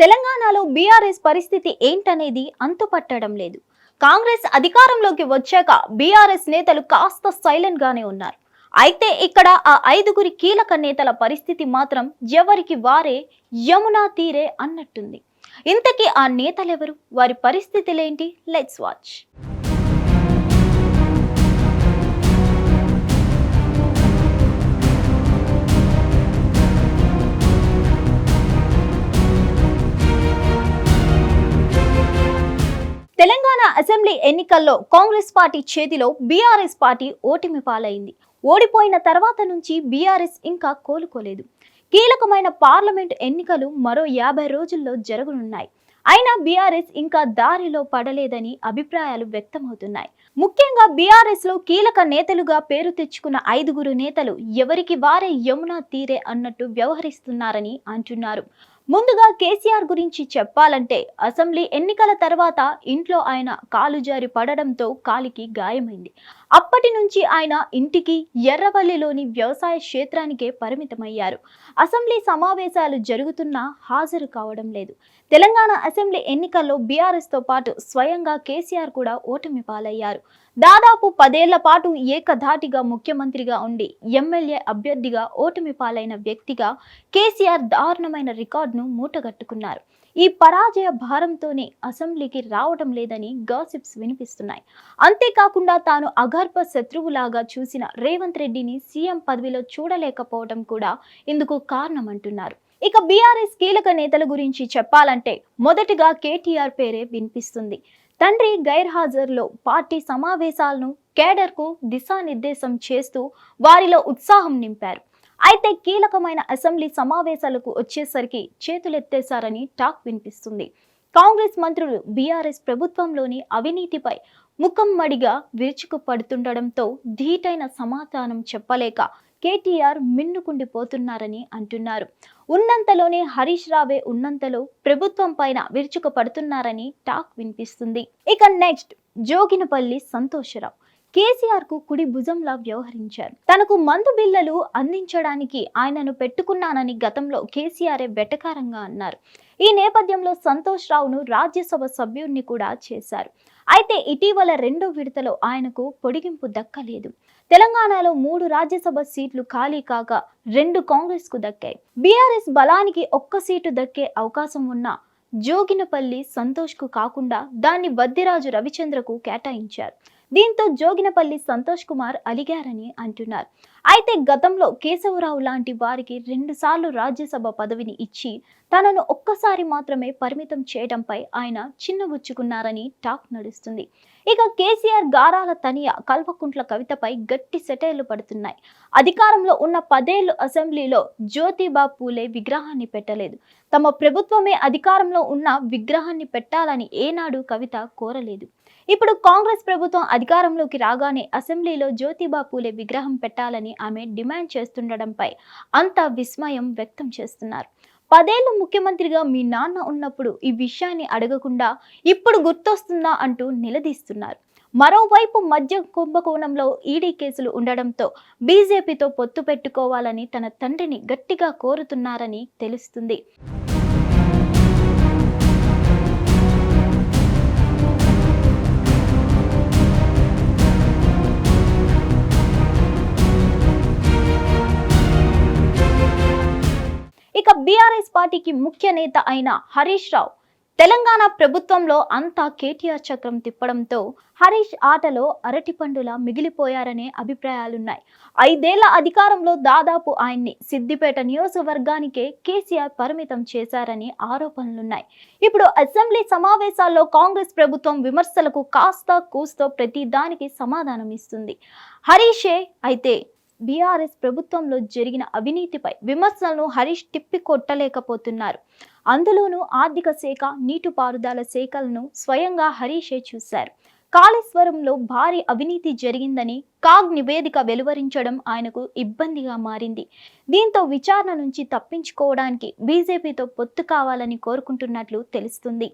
తెలంగాణలో బీఆర్ఎస్ పరిస్థితి ఏంటనేది అంతుపట్టడం లేదు. కాంగ్రెస్ అధికారంలోకి వచ్చాక బీఆర్ఎస్ నేతలు కాస్త సైలెంట్ గానే ఉన్నారు. అయితే ఇక్కడ ఆ ఐదుగురి కీలక నేతల పరిస్థితి మాత్రం ఎవరికి వారే యమునా తీరే అన్నట్టుంది. ఇంతకీ ఆ నేతలెవరు, వారి పరిస్థితులేంటి? Let's watch. తెలంగాణ అసెంబ్లీ ఎన్నికల్లో కాంగ్రెస్ పార్టీ చేతిలో బీఆర్ఎస్ పార్టీ ఓటమి పాలైంది. ఓడిపోయిన తర్వాత నుంచి బీఆర్ఎస్ ఇంకా కోలుకోలేదు. కీలకమైన పార్లమెంట్ ఎన్నికలు మరో 50 రోజుల్లో జరగనున్నాయి. అయినా బీఆర్ఎస్ ఇంకా దారిలో పడలేదని అభిప్రాయాలు వ్యక్తమవుతున్నాయి. ముఖ్యంగా బీఆర్ఎస్ లో కీలక నేతలుగా పేరు తెచ్చుకున్న ఐదుగురు నేతలు ఎవరికి వారే యమునా తీరే అన్నట్టు వ్యవహరిస్తున్నారని అంటున్నారు. ముందుగా కేసీఆర్ గురించి చెప్పాలంటే అసెంబ్లీ ఎన్నికల తర్వాత ఇంట్లో ఆయన కాలు జారి పడడంతో కాలికి గాయమైంది. అప్పటి నుంచి ఆయన ఇంటికి ఎర్రవల్లిలోని వ్యవసాయ క్షేత్రానికే పరిమితమయ్యారు. అసెంబ్లీ సమావేశాలు జరుగుతున్నా హాజరు కావడం లేదు. తెలంగాణ అసెంబ్లీ ఎన్నికల్లో బీఆర్ఎస్ తో పాటు స్వయంగా కేసీఆర్ కూడా ఓటమి పాలయ్యారు. దాదాపు 10 ఏళ్ల పాటు ఏకధాటిగా ముఖ్యమంత్రిగా ఉండి ఎమ్మెల్యే అభ్యర్థిగా ఓటమి పాలైన వ్యక్తిగా కేసీఆర్ దారుణమైన రికార్డును మూటగట్టుకున్నారు. ఈ పరాజయ భారంతోనే అసెంబ్లీకి రావడం లేదని గాసిప్స్ వినిపిస్తున్నాయి. అంతేకాకుండా తాను అగర్భ శత్రువులాగా చూసిన రేవంత్ రెడ్డిని సీఎం పదవిలో చూడలేకపోవడం కూడా ఇందుకు కారణమంటున్నారు. ఇక బీఆర్ఎస్ కీలక నేతల గురించి చెప్పాలంటే మొదటిగా కేటీఆర్ పేరే వినిపిస్తుంది. తండ్రి గైర్హాజరులో పార్టీ సమావేశాలను కేడర్కు దిశానిర్దేశం చేస్తూ వారిలో ఉత్సాహం నింపారు. అయితే కీలకమైన అసెంబ్లీ సమావేశాలకు వచ్చేసరికి చేతులెత్తేశారని టాక్ వినిపిస్తుంది. కాంగ్రెస్ మంత్రులు బీఆర్ఎస్ ప్రభుత్వంలోని అవినీతిపై ముఖమ్మడిగా విరుచుకుపడుతుండడంతో ధీటైన సమాధానం చెప్పలేక కేటీఆర్ మిన్నుకుండిపోతున్నారని అంటున్నారు. ఉన్నంతలోనే హరీష్ రావే ఉన్నంతలో ప్రభుత్వం పైన విరుచుకుపడుతున్నారని టాక్ వినిపిస్తుంది. ఇక నెక్స్ట్ జోగినపల్లి సంతోషరావు కేసీఆర్ కు కుడి భుజంలా వ్యవహరించారు. తనకు మందు బిల్లలు అందించడానికి ఆయనను పెట్టుకున్నానని గతంలో కేసీఆర్ వెటకారంగా అన్నారు. ఈ నేపథ్యంలో సంతోష్ రావును రాజ్యసభ సభ్యుడిని కూడా చేశారు. అయితే ఇటీవల 2వ విడతలో ఆయనకు పొడిగింపు దక్కలేదు. తెలంగాణలో 3 రాజ్యసభ సీట్లు ఖాళీ కాగా 2 కాంగ్రెస్ కు దక్కాయి. బీఆర్ఎస్ బలానికి 1 సీటు దక్కే అవకాశం ఉన్న జోగినపల్లి సంతోష్ కు కాకుండా దాన్ని వద్దిరాజు రవిచంద్రకు కేటాయించారు. దీంతో జోగినపల్లి సంతోష్ కుమార్ అలిగారని అంటున్నారు. అయితే గతంలో కేశవరావు లాంటి వారికి 2 సార్లు రాజ్యసభ పదవిని ఇచ్చి తనను ఒక్కసారి మాత్రమే పరిమితం చేయడంపై ఆయన చిన్నబుచ్చుకున్నారని టాక్ నడుస్తుంది. ఇక కేసీఆర్ గారాల తనియ కల్వకుంట్ల కవితపై గట్టి సెటైర్లు పడుతున్నాయి. అధికారంలో ఉన్న 10 ఏళ్లు అసెంబ్లీలో జ్యోతిబా పూలే విగ్రహాన్ని పెట్టలేదు. తమ ప్రభుత్వమే అధికారంలో ఉన్న విగ్రహాన్ని పెట్టాలని ఏనాడు కవిత కోరలేదు. ఇప్పుడు కాంగ్రెస్ ప్రభుత్వం అధికారంలోకి రాగానే అసెంబ్లీలో జ్యోతిబా పూలే విగ్రహం పెట్టాలని ఆమె డిమాండ్ చేస్తుండడంపై అంతా విస్మయం వ్యక్తం చేస్తున్నారు. 10 ఏళ్లు ముఖ్యమంత్రిగా మీ నాన్న ఉన్నప్పుడు ఈ విషయాన్ని అడగకుండా ఇప్పుడు గుర్తొస్తుందా అంటూ నిలదీస్తున్నారు. మరోవైపు మద్యం కుంభకోణంలో ఈడీ కేసులు ఉండడంతో బీజేపీతో పొత్తు పెట్టుకోవాలని తన తండ్రిని గట్టిగా కోరుతున్నారని తెలుస్తుంది. ఇక బీఆర్ఎస్ పార్టీకి ముఖ్య నేత అయిన హరీష్ రావు తెలంగాణ ప్రభుత్వంలో అంతా కేటీఆర్ చక్రం తిప్పడంతో హరీష్ ఆటలో అరటిపండులా మిగిలిపోయారనే అభిప్రాయాలున్నాయి. 5 ఏళ్ల అధికారంలో దాదాపు ఆయన్ని సిద్దిపేట నియోజకవర్గానికే కేసీఆర్ పరిమితం చేశారని ఆరోపణలున్నాయి. ఇప్పుడు అసెంబ్లీ సమావేశాల్లో కాంగ్రెస్ ప్రభుత్వం విమర్శలకు కాస్త కూస్తో ప్రతి దానికి సమాధానం ఇస్తుంది. హరీషే అయితే బీఆర్ఎస్ ప్రభుత్వంలో జరిగిన అవినీతిపై విమర్శలను హరీష్ తిప్పికొట్టలేకపోతున్నారు. అందులోనూ ఆర్థిక శాఖ, నీటిపారుదల శాఖలను స్వయంగా హరీషే చూశారు. కాళేశ్వరంలో భారీ అవినీతి జరిగిందని కాగ్ నివేదిక వెలువరించడం ఆయనకు ఇబ్బందిగా మారింది. దీంతో విచారణ నుంచి తప్పించుకోవడానికి బీజేపీతో పొత్తు కావాలని కోరుకుంటున్నట్లు తెలుస్తుంది.